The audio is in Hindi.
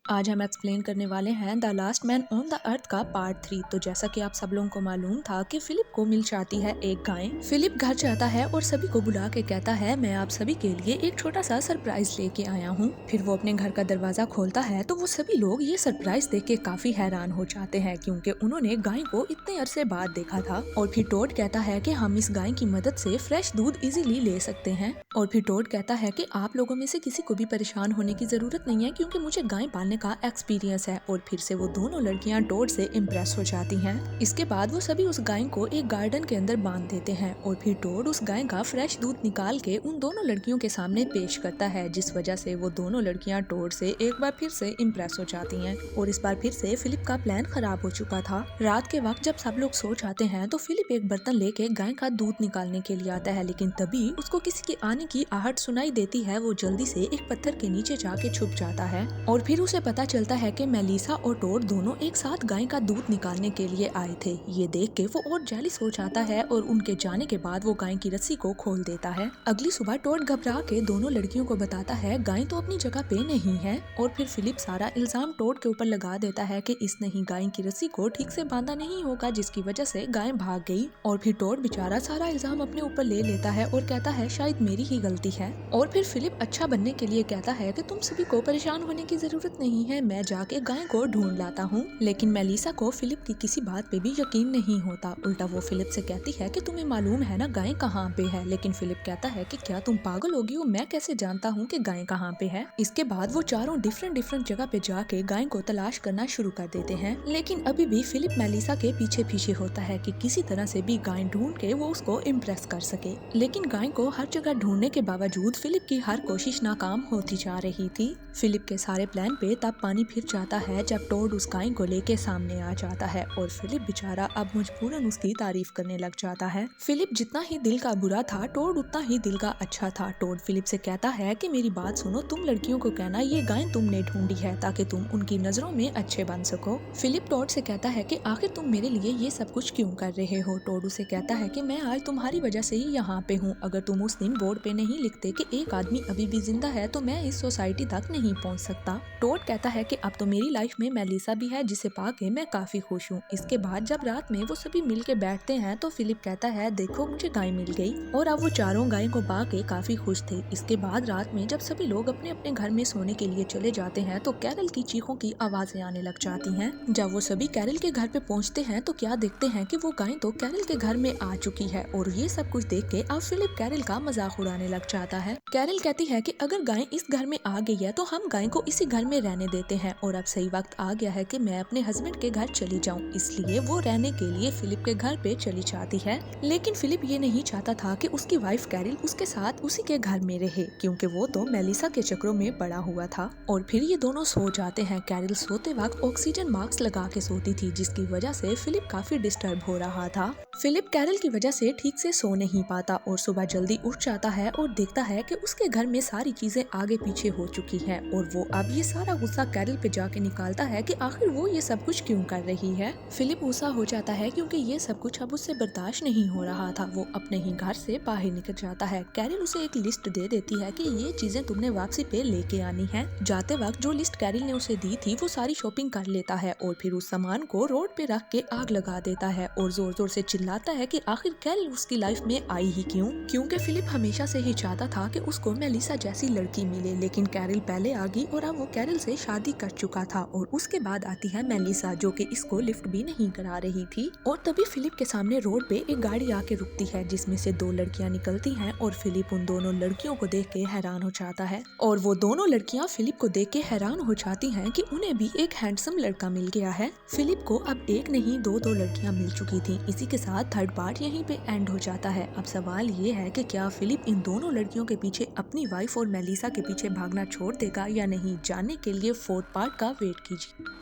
आज हम एक्सप्लेन करने वाले हैं the last man on the earth का पार्ट 3। तो जैसा कि आप सब लोगों को मालूम था कि फिलिप को मिल जाती है एक गाय। फिलिप घर जाता है और सभी को बुला के कहता है मैं आप सभी के लिए एक छोटा सा सरप्राइज लेके आया हूँ। फिर वो अपने घर का दरवाजा खोलता है तो वो सभी लोग ये सरप्राइज देख के काफी हैरान हो जाते हैं क्योंकि उन्होंने गाय को इतने अरसे बाद देखा था। और फिर टोड कहता है कि हम इस गाय की मदद से फ्रेश दूध इजीली ले सकते हैं। और फिर टोड कहता है कि आप लोगों में से किसी को भी परेशान होने की जरूरत नहीं है क्योंकि मुझे गाय पालने का एक्सपीरियंस है। और फिर से वो दोनों लड़कियां टोड से इम्प्रेस हो जाती हैं। इसके बाद वो सभी उस गाय को एक गार्डन के अंदर बांध देते हैं और फिर टोड उस गाय का फ्रेश दूध निकाल के उन दोनों लड़कियों के सामने पेश करता है, जिस वजह से वो दोनों लड़कियां टोड से एक बार फिर से इम्प्रेस हो जाती हैं। और इस बार फिर से फिलिप का प्लान खराब हो चुका था। रात के वक्त जब सब लोग सो जाते हैं तो फिलिप एक बर्तन लेके गाय का दूध निकालने के लिए आता है, लेकिन तभी उसको किसी के आने की आहट सुनाई देती है। वो जल्दी से एक पत्थर के नीचे जाके छुप जाता है और फिर उसे पता चलता है कि मेलिसा और टोड दोनों एक साथ गाय का दूध निकालने के लिए आए थे। ये देख के वो और जेलिस हो जाता है और उनके जाने के बाद वो गाय की रस्सी को खोल देता है। अगली सुबह टोड घबरा के दोनों लड़कियों को बताता है गाय तो अपनी जगह पे नहीं है। और फिर फिलिप सारा इल्जाम टोड के ऊपर लगा देता है कि इसने ही गाय की रस्सी को ठीक से बांधा नहीं होगा, जिसकी वजह से गाय भाग गई। और फिर टोड बेचारा सारा इल्जाम अपने ऊपर ले लेता है और कहता है शायद मेरी ही गलती है। और फिर फिलिप अच्छा बनने के लिए कहता है कि तुम सभी को परेशान होने की जरूरत नहीं है, मैं जाके गाय को ढूंढ लाता हूँ। लेकिन मेलिसा को फिलिप की किसी बात पे भी यकीन नहीं होता। उल्टा वो फिलिप से कहती है कि तुम्हें मालूम है ना गाय कहाँ पे है। लेकिन फिलिप कहता है कि क्या तुम पागल होगी हो, मैं कैसे जानता हूँ कि गाय कहाँ पे है। इसके बाद वो चारों डिफरेंट जगह पे जाके गाय को तलाश करना शुरू कर देते हैं। लेकिन अभी भी फिलिप मेलिसा के पीछे पीछे होता है कि किसी तरह से भी गाय ढूंढ के वो उसको इम्प्रेस कर सके। लेकिन गाय को हर जगह ढूंढने के बावजूद फिलिप की हर कोशिश नाकाम होती जा रही थी। फिलिप के सारे प्लान पे तब पानी फिर जाता है जब टोड उस गाय को लेके सामने आ जाता है और फिलिप बेचारा अब मजबूरन उसकी तारीफ करने लग जाता है। फिलिप जितना ही दिल का बुरा था टोड उतना ही दिल का अच्छा था। टोड फिलिप से कहता है कि मेरी बात सुनो, तुम लड़कियों को कहना ये गाय तुमने ढूंढी है ताकि तुम उनकी नजरों में अच्छे बन सको। फिलिप टोड से कहता है कि आखिर तुम मेरे लिए ये सब कुछ क्यों कर रहे हो। टोड उसे कहता है कि मैं आज तुम्हारी वजह से ही यहाँ पे हूँ। अगर तुम उस दिन बोर्ड पे नहीं लिखते कि एक आदमी अभी भी जिंदा है तो मैं इस सोसाइटी तक नहीं पहुँच सकता। टोड कहता है कि अब तो मेरी लाइफ में मेलिसा भी है जिसे पाके मैं काफी खुश हूँ। इसके बाद जब रात में वो सभी मिल के बैठते हैं तो फिलिप कहता है देखो मुझे गाय मिल गई। और अब वो चारों गाय को पाके काफी खुश थे। इसके बाद रात में जब सभी लोग अपने अपने घर में सोने के लिए चले जाते हैं तो कैरल की चीखों की आवाजें आने लग जाती हैं। जब वो सभी कैरल के घर पे पहुंचते हैं तो क्या देखते हैं कि वो गाय तो कैरल के घर में आ चुकी है। और ये सब कुछ देख के अब फिलिप कैरल का मजाक उड़ाने लग जाता है। कैरल कहती है कि अगर गाय इस घर में आ गई है तो हम गाय को इसी घर में रहने देते हैं और अब सही वक्त आ गया है कि मैं अपने हस्बैंड के घर चली जाऊं। इसलिए वो रहने के लिए फिलिप के घर पे चली जाती है। लेकिन फिलिप ये नहीं चाहता था कि उसकी वाइफ कैरल उसके साथ उसी के घर में रहे क्योंकि वो तो मेलिसा के चक्रों में पड़ा हुआ था। और फिर ये दोनों सो जाते हैं। कैरल सोते वक्त ऑक्सीजन मास्क लगा के सोती थी, जिसकी वजह से फिलिप काफी डिस्टर्ब हो रहा था। फिलिप कैरल की वजह से ठीक से सो नहीं पाता और सुबह जल्दी उठ जाता है और देखता है कि उसके घर में सारी चीजें आगे पीछे हो चुकी हैं। और वो अब ये सारा गुस्सा कैरल पे जाके निकालता है कि आखिर वो ये सब कुछ क्यों कर रही है। फिलिप गुस्सा हो जाता है क्योंकि ये सब कुछ अब उससे बर्दाश्त नहीं हो रहा था। वो अपने ही घर से बाहर निकल जाता है। कैरल उसे एक लिस्ट दे देती है कि ये चीजें तुमने वापसी पे लेके आनी है। जाते वक्त जो लिस्ट कैरल ने उसे दी थी वो सारी शॉपिंग कर लेता है और फिर उस सामान को रोड पे रख के आग लगा देता है और जोर जोर से चिल्लाता है कि आखिर कैरल उसकी लाइफ में आई ही क्यों। क्योंकि फिलिप हमेशा से ही चाहता था कि उसको मेलिसा जैसी लड़की मिले, लेकिन कैरल पहले आ गई और अब वो कैरल से शादी कर चुका था। और उसके बाद आती है मेलिसा जो कि इसको लिफ्ट भी नहीं करा रही थी। और तभी फिलिप के सामने रोड पे एक गाड़ी आके रुकती है जिसमें से दो लड़कियां निकलती हैं और फिलिप उन दोनों लड़कियों को देख के हैरान हो जाता है। और वो दोनों लड़कियां फिलिप को देख के हैरान हो जाती हैं कि उन्हें भी एक हैंडसम लड़का मिल गया है। फिलिप को अब एक नहीं दो लड़कियां मिल चुकी थी। इसी के साथ थर्ड पार्ट यहीं पे एंड हो जाता है। अब सवाल ये है कि क्या फिलिप इन दोनों लड़कियों के पीछे अपनी वाइफ और मेलिसा के पीछे भागना छोड़ देगा या नहीं। जानने के लिए फोर्थ पार्ट का वेट कीजिए।